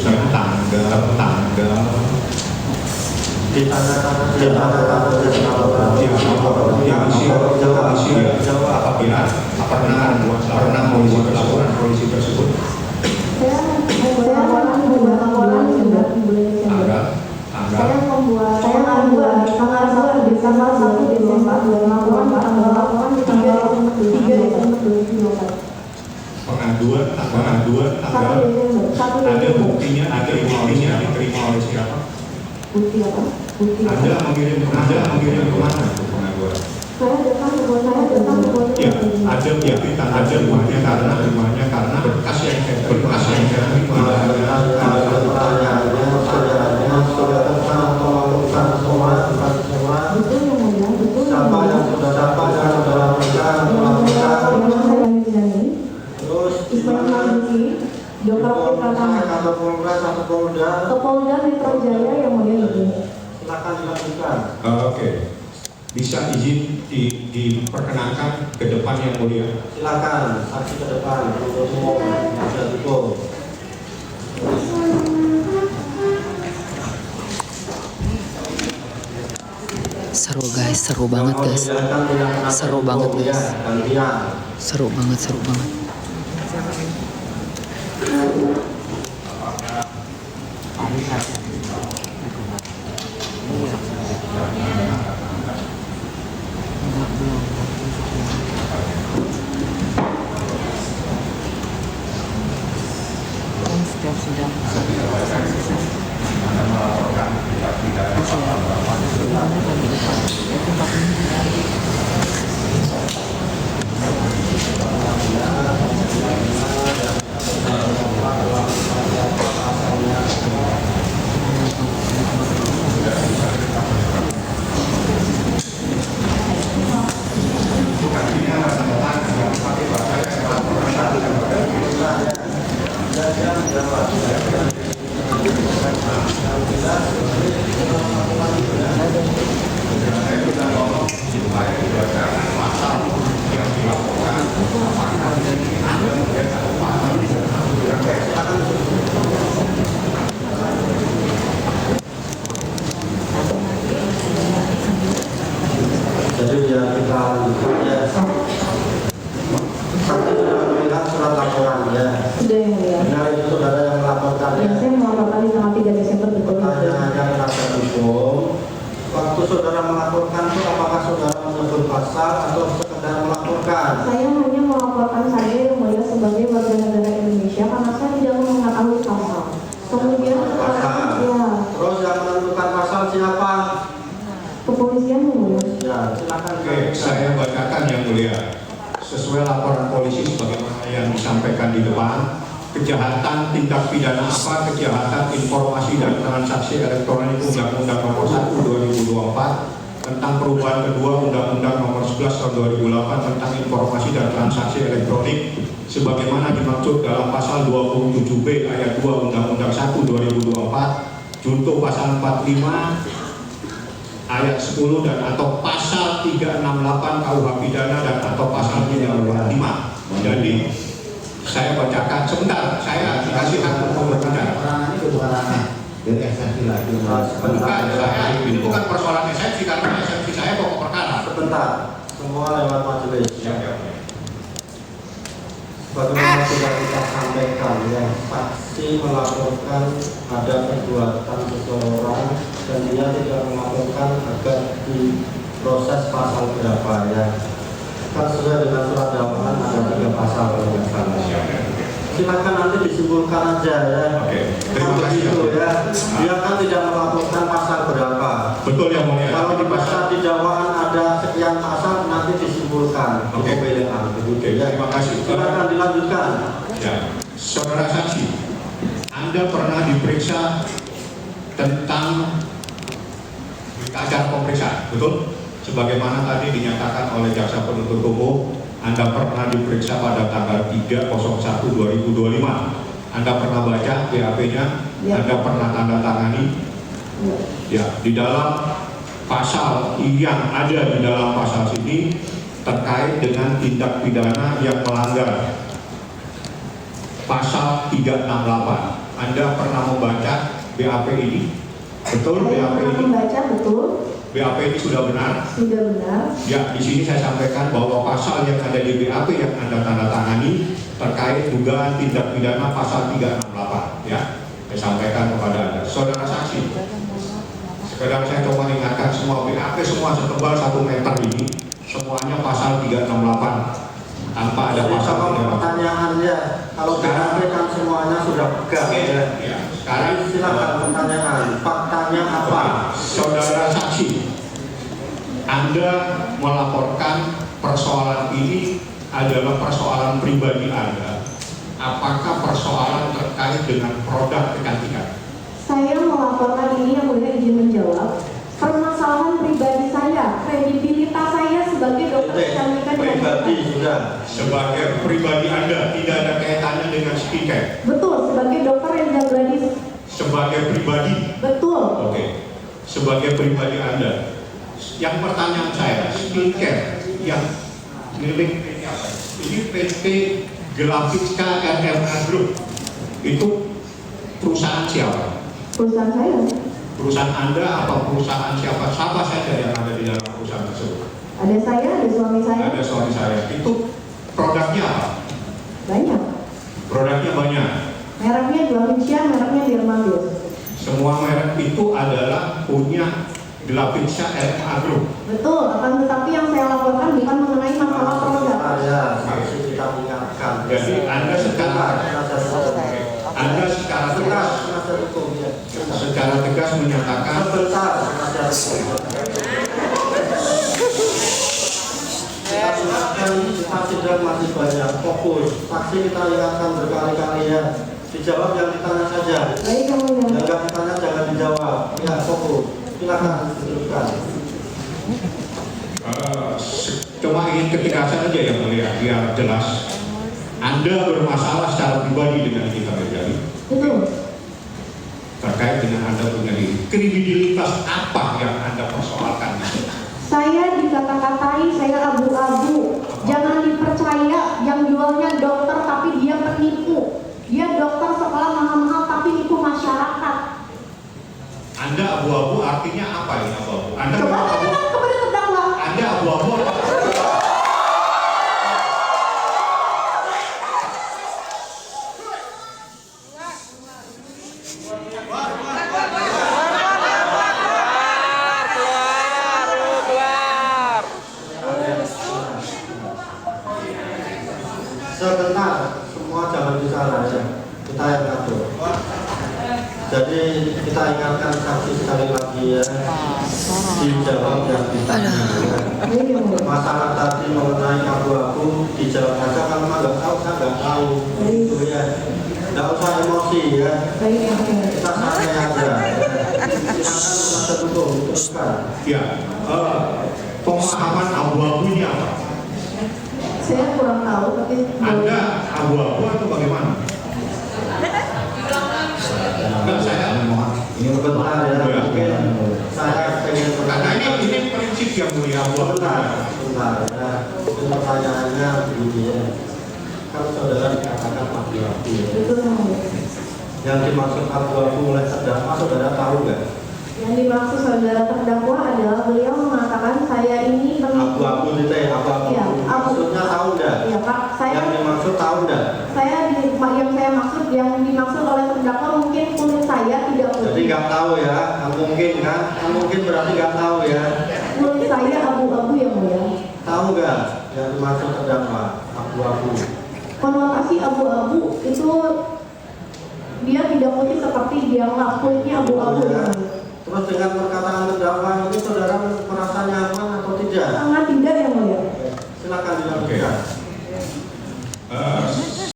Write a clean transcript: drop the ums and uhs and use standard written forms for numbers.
tanggal di apabila pernah membuat laporan polisi tersebut. Saya membuat laporan di bulan Desember. Saya membuat tanggal 1 Desember 2024 di tanggal 3 Desember 2024. Pengaduan tanggal 1 Desember. ada buktinya diterima oleh siapa? Bukti apa? Bukti apa? Anda mengirim kemana untuk pengaduan? Saya datang ke bawah Ya, ada bukti tanda rumahnya karena berkas yang terima betul yang mulia, betul siapa yang sudah dapat yang sudah lakukan terus Ismail Marzuki, Dr. Pratama, atau Polres atau Polda Kapolda Metro Jaya yang mulia itu. silakan dilanjutkan. Oke. Bisa izin diperkenankan ke depan yang mulia. Silakan saksi ke depan untuk umum sudah cukup. Seru guys, seru banget guys. Seru banget guys. Seru banget. Jadi ya kita ya. Saksi sudah melihat surat laporan ya. Sudah yang mulia. Benar itu saudara yang melaporkan Ya, ya. saya melaporkan di tanggal 3 Desember betul. Pertanyaannya penasihat hukum, waktu saudara melaporkan itu apakah saudara menyebut pasal atau sekedar melaporkan? Saya hanya melaporkan saja yang mulia sebagai warga negara Indonesia karena saya tidak mengetahui pasal. Kemudian Pasal. ya, Terus yang menentukan pasal siapa? kepolisian yang mulia. Ya, silakan. Oke, saya bacakan yang mulia. Sesuai laporan polisi sebagaimana yang disampaikan di depan, kejahatan tindak pidana apa, kejahatan informasi dan transaksi elektronik Undang-Undang Nomor 1 2024 tentang perubahan kedua Undang-Undang Nomor 11 Tahun 2008 tentang informasi dan transaksi elektronik sebagaimana dimaksud dalam pasal 27B ayat 2 Undang-Undang 1 2024 junto pasal 45 ayat 10 dan atau pasal 368 KUH pidana dan atau pasal 385. Jadi saya bacakan sebentar, saya dikasih hak untuk berbicara. Ini bukan dari eksepsi lagi. Bukan, ini bukan persoalan eksepsi karena eksepsi saya pokok perkara. Sebentar, semua lewat majelis. Bagaimana sudah kita sampaikan ya, saksi melaporkan ada perbuatan seseorang dan dia tidak melaporkan agar diproses pasal berapa ya. Kan sesuai dengan surat dakwaan ada 3 pasal kalau nggak salah. Silakan nanti disimpulkan aja ya. Oke, terima kasih Itu ya. Dia kan tidak melaporkan pasal berapa. Betul ya mulia. Kalau di pasal di dakwaan ada sekian pasal nanti disimpulkan. Oke. Pembelaan begitu Oke, ya. terima kasih. Silakan dilanjutkan. Ya, saudara saksi, Anda pernah diperiksa tentang acara pemeriksaan, betul? Sebagaimana tadi dinyatakan oleh jaksa penuntut umum, Anda pernah diperiksa pada tanggal 3/01/2025. Anda pernah baca BAP-nya? Ya. Anda pernah tanda tangani? Ya, di dalam pasal yang ada di dalam pasal sini terkait dengan tindak pidana yang melanggar pasal 368. Anda Anda pernah membaca BAP ini? Betul Saya BAP pernah ini? membaca, betul, BAP ini sudah benar? sudah benar. Ya, di sini saya sampaikan bahwa pasal yang ada di BAP yang Anda tanda tangani terkait dugaan tindak pidana pasal 368, ya. Saya sampaikan kepada Anda, saudara saksi. Sekedar saya coba ingatkan semua BAP semua setebal 1 meter ini, semuanya pasal 368. Tanpa ada Jadi pasal kalau 368. pertanyaannya, kalau BAP kan semuanya sudah pegang ya. Ya, sekarang Silakan pertanyaan, faktanya apa? Saudara saksi, Anda melaporkan persoalan ini adalah persoalan pribadi Anda. Apakah persoalan terkait dengan produk kecantikan? Saya melaporkan ini yang mulia izin menjawab. Permasalahan pribadi saya, kredibilitas saya sebagai dokter kecantikan yang Pribadi sudah. Sebagai pribadi Anda tidak ada kaitannya dengan skincare. betul, sebagai dokter yang gladi, Sebagai pribadi, betul. oke. Sebagai pribadi Anda. Yang pertanyaan saya, skincare yang milik PT apa? Ini PT Grafika RMA Group. Itu perusahaan siapa? Perusahaan saya. Perusahaan Anda atau perusahaan siapa? Siapa saja yang ada di dalam perusahaan tersebut? Ada saya, ada suami saya, Ada suami saya. Itu produknya apa? banyak. Produknya banyak. Mereknya Glavicia, mereknya Dermagus. Semua merek itu adalah punya Glavicia RMA Group. Betul, akan tetapi yang saya laporkan bukan mengenai masalah produk. Ya, saksi kita ingatkan. Jadi Anda secara tegas, secara tegas menyatakan Sebentar, penasihat hukum. Kita ingatkan, kita tidak masih banyak fokus. Saksi kita ingatkan berkali-kali ya. Dijawab yang ditanya saja. Baik, yang mulia. Yang nggak ditanya jangan dijawab. Ya, fokus. Silakan teruskan. cuma ingin ketegasan aja yang mulia biar jelas. Anda bermasalah secara pribadi dengan kita terjadi. Betul. Terkait dengan Anda punya diri. Kredibilitas apa yang Anda persoalkan? Saya dikata-katai, saya abu-abu. Jangan dipercaya, yang jualnya dokter tapi dia penipu. Dia dokter sekolah mahal-mahal tapi nipu masyarakat. Anda abu-abu artinya apa ini abu-abu? Anda Coba abu-abu. tanyakan kepada terdakwa. Anda abu-abu apa? Sebentar, semua jangan bicara ya. Kita yang ngatur. Jadi kita ingatkan saksi sekali lagi ya. Dijawab yang ditanya. Masalah tadi mengenai abu-abu dijawab saja kalau nggak tahu saya nggak tahu. Itu ya. Nggak usah emosi ya. Kita santai aja. Silakan penasihat hukum teruskan. Ya, pemahaman abu-abu ini apa? Saya kurang tahu tapi Anda abu-abu atau bagaimana? Enggak, saya ini Sebentar ya. Mungkin saya pengen karena ini prinsip yang mulia abu-abu. Sebentar ya. Mungkin pertanyaannya begini ya. Kan saudara dikatakan abu-abu ya. betul namanya. Yang dimaksud abu-abu oleh terdakwa saudara tahu nggak? Yang dimaksud saudara terdakwa adalah beliau mengatakan saya ini penipu. Abu-abu itu ya, abu-abu. Iya, abu. Maksudnya tahu nggak? Iya Pak, Yang dimaksud tahu nggak? yang dimaksud oleh terdakwa mungkin kulit saya tidak Jadi putih. nggak tahu ya, nggak mungkin kan? Nggak mungkin berarti nggak tahu ya. Kulit saya abu-abu yang mulia. Tahu nggak yang dimaksud terdakwa abu-abu? Konotasi abu-abu itu dia tidak putih seperti dia kulitnya abu-abu. Oh, ya. yang mulia. Terus dengan perkataan terdakwa ini saudara